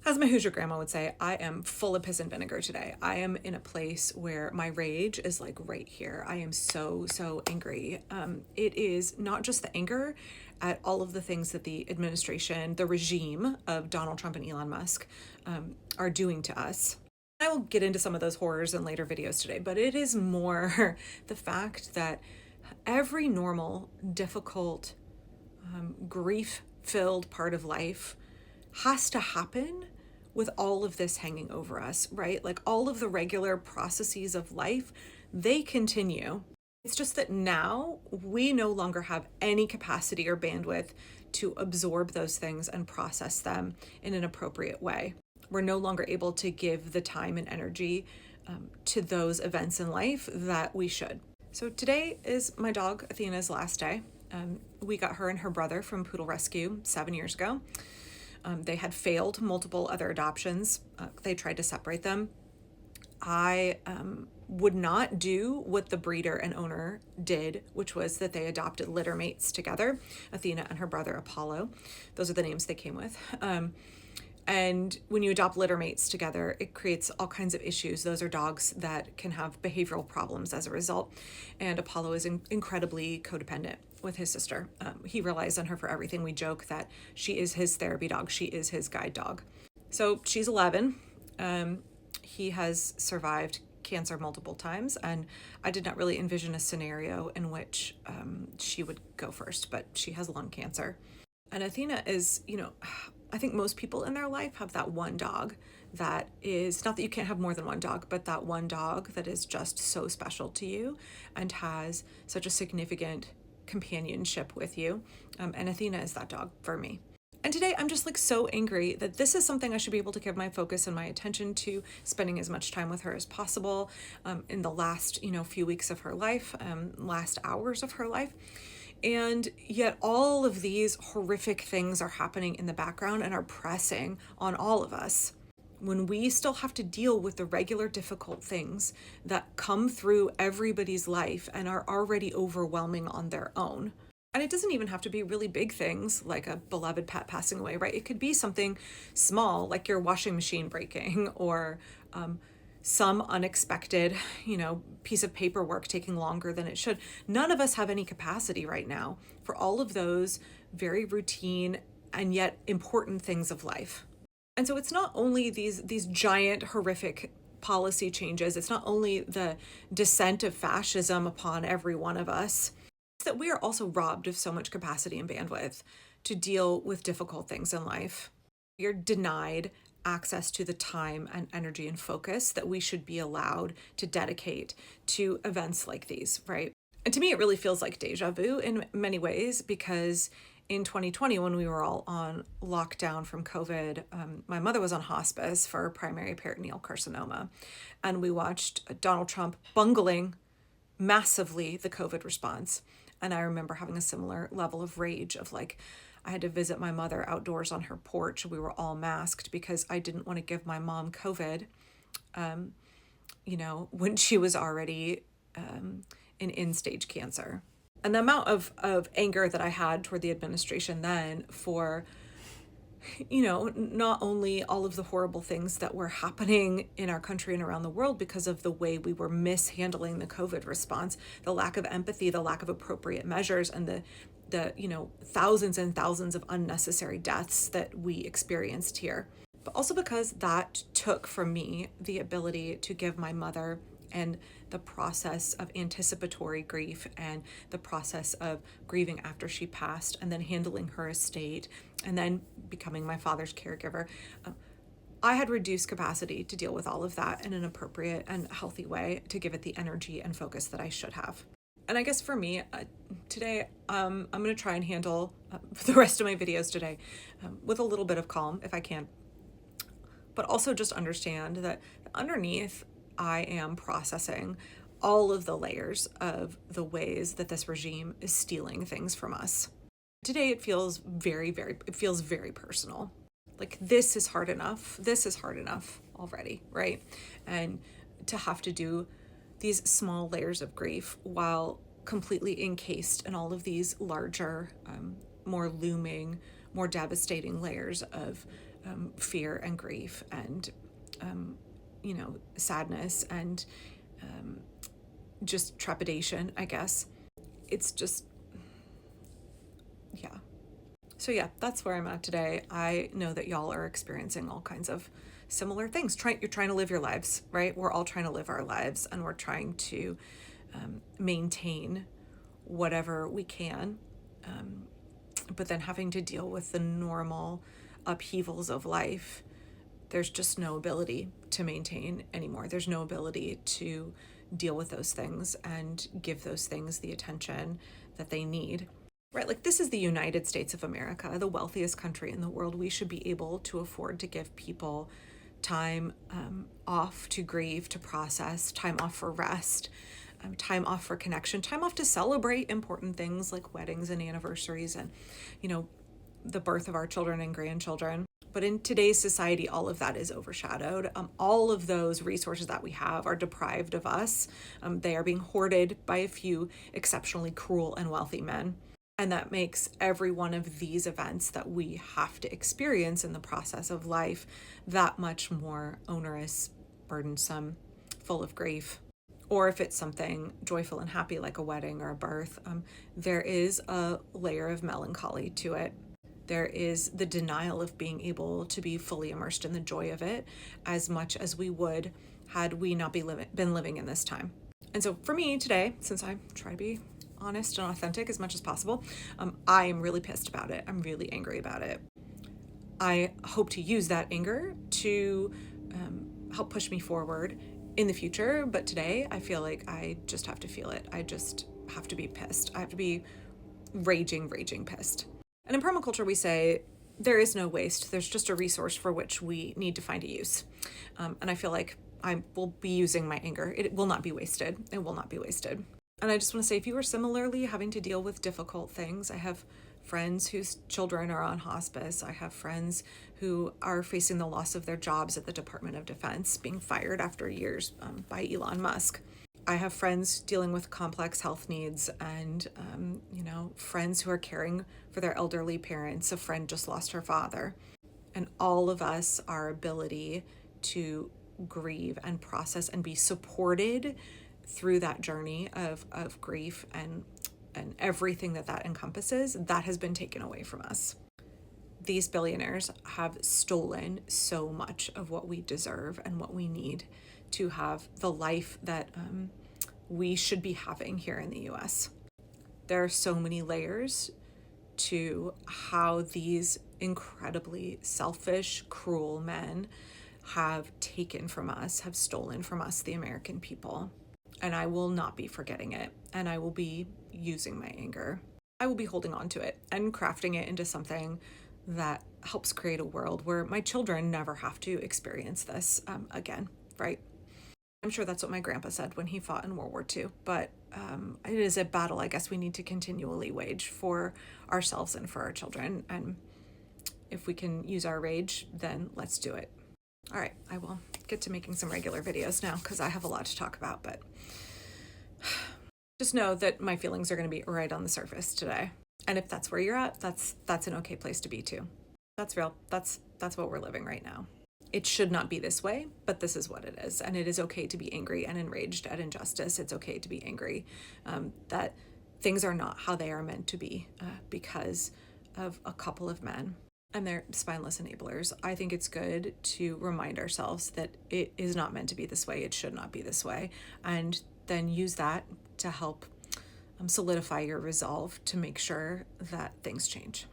As my Hoosier grandma would say, I am full of piss and vinegar today. I am in a place where my rage is like right here. I am so angry. It is not just the anger at all of the things that the administration, the regime of Donald Trump and Elon Musk are doing to us. I will get into some of those horrors in later videos today, but it is more the fact that every normal, difficult, grief-filled part of life has to happen with all of this hanging over us, right? Like all of the regular processes of life, they continue. It's just that now we no longer have any capacity or bandwidth to absorb those things and process them in an appropriate way. We're no longer able to give the time and energy to those events in life that we should. So today is my dog Athena's last day. We got her and her brother from Poodle Rescue 7 years ago. They had failed multiple other adoptions. They tried to separate them. I would not do what the breeder and owner did, which was that they adopted litter mates together, Athena and her brother Apollo. Those are the names they came with. And when you adopt litter mates together, it creates all kinds of issues. Those are dogs that can have behavioral problems as a result. And Apollo is incredibly codependent with his sister. He relies on her for everything. We joke that she is his therapy dog. She is his guide dog. So she's 11. He has survived cancer multiple times, and I did not really envision a scenario in which she would go first, but she has lung cancer. And Athena is, I think most people in their life have that one dog that is, not that you can't have more than one dog, but that one dog that is just so special to you and has such a significant companionship with you. And Athena is that dog for me. And today I'm just like so angry that this is something I should be able to give my focus and my attention to, spending as much time with her as possible in the last, few weeks of her life, last hours of her life. And yet all of these horrific things are happening in the background and are pressing on all of us when we still have to deal with the regular difficult things that come through everybody's life and are already overwhelming on their own. And it doesn't even have to be really big things like a beloved pet passing away, right? It could be something small like your washing machine breaking or some unexpected, piece of paperwork taking longer than it should. None of us have any capacity right now for all of those very routine and yet important things of life. And so it's not only these giant, horrific policy changes, it's not only the descent of fascism upon every one of us, it's that we are also robbed of so much capacity and bandwidth to deal with difficult things in life. We are denied access to the time and energy and focus that we should be allowed to dedicate to events like these, right? And to me, it really feels like deja vu in many ways, because in 2020, when we were all on lockdown from COVID, my mother was on hospice for primary peritoneal carcinoma, and we watched Donald Trump bungling massively the COVID response. And I remember having a similar level of rage of like, I had to visit my mother outdoors on her porch. We were all masked because I didn't want to give my mom COVID, when she was already in end-stage cancer. And the amount of anger that I had toward the administration then for, not only all of the horrible things that were happening in our country and around the world because of the way we were mishandling the COVID response, the lack of empathy, the lack of appropriate measures, and the thousands and thousands of unnecessary deaths that we experienced here. But also because that took from me the ability to give my mother and the process of anticipatory grief and the process of grieving after she passed and then handling her estate and then becoming my father's caregiver. I had reduced capacity to deal with all of that in an appropriate and healthy way to give it the energy and focus that I should have. And I guess for me, today, I'm going to try and handle the rest of my videos today with a little bit of calm if I can, but also just understand that underneath I am processing all of the layers of the ways that this regime is stealing things from us. Today, it feels very personal. Like this is hard enough. This is hard enough already, right? And to have to do these small layers of grief while completely encased in all of these larger, more looming, more devastating layers of fear and grief and, sadness and just trepidation, I guess. It's just, yeah. So yeah, that's where I'm at today. I know that y'all are experiencing all kinds of similar things. You're trying to live your lives, right? We're all trying to live our lives, and we're trying to maintain whatever we can, but then having to deal with the normal upheavals of life. There's just no ability to maintain anymore. There's no ability to deal with those things and give those things the attention that they need. Right, like this is the United States of America, the wealthiest country in the world. We should be able to afford to give people time off to grieve, to process, time off for rest, time off for connection, time off to celebrate important things like weddings and anniversaries and, the birth of our children and grandchildren. But in today's society, all of that is overshadowed. All of those resources that we have are deprived of us. They are being hoarded by a few exceptionally cruel and wealthy men. And that makes every one of these events that we have to experience in the process of life that much more onerous, burdensome, full of grief. Or if it's something joyful and happy like a wedding or a birth, there is a layer of melancholy to it. There is the denial of being able to be fully immersed in the joy of it as much as we would had we not been living in this time. And so for me today, since I try to be honest and authentic as much as possible, I am really pissed about it. I'm really angry about it. I hope to use that anger to help push me forward in the future. But today I feel like I just have to feel it. I just have to be pissed. I have to be raging pissed. And in permaculture, we say there is no waste. There's just a resource for which we need to find a use. And I feel like I will be using my anger. It will not be wasted. It will not be wasted. And I just want to say, if you are similarly having to deal with difficult things, I have friends whose children are on hospice. I have friends who are facing the loss of their jobs at the Department of Defense, being fired after years by Elon Musk. I have friends dealing with complex health needs and, friends who are caring for their elderly parents. A friend just lost her father. And all of us, our ability to grieve and process and be supported through that journey of grief and everything that encompasses, that has been taken away from us. These billionaires have stolen so much of what we deserve and what we need to have the life that we should be having here in the US. There are so many layers to how these incredibly selfish, cruel men have taken from us, have stolen from us, the American people. And I will not be forgetting it. And I will be using my anger. I will be holding on to it and crafting it into something that helps create a world where my children never have to experience this again, right? I'm sure that's what my grandpa said when he fought in World War II, but it is a battle I guess we need to continually wage for ourselves and for our children. And if we can use our rage, then let's do it. All right, I will get to making some regular videos now because I have a lot to talk about, but just know that my feelings are going to be right on the surface today. And if that's where you're at, that's an okay place to be too. That's real. That's what we're living right now. It should not be this way, but this is what it is. And it is okay to be angry and enraged at injustice. It's okay to be angry that things are not how they are meant to be because of a couple of men and their spineless enablers. I think it's good to remind ourselves that it is not meant to be this way. It should not be this way. And then use that to help solidify your resolve to make sure that things change.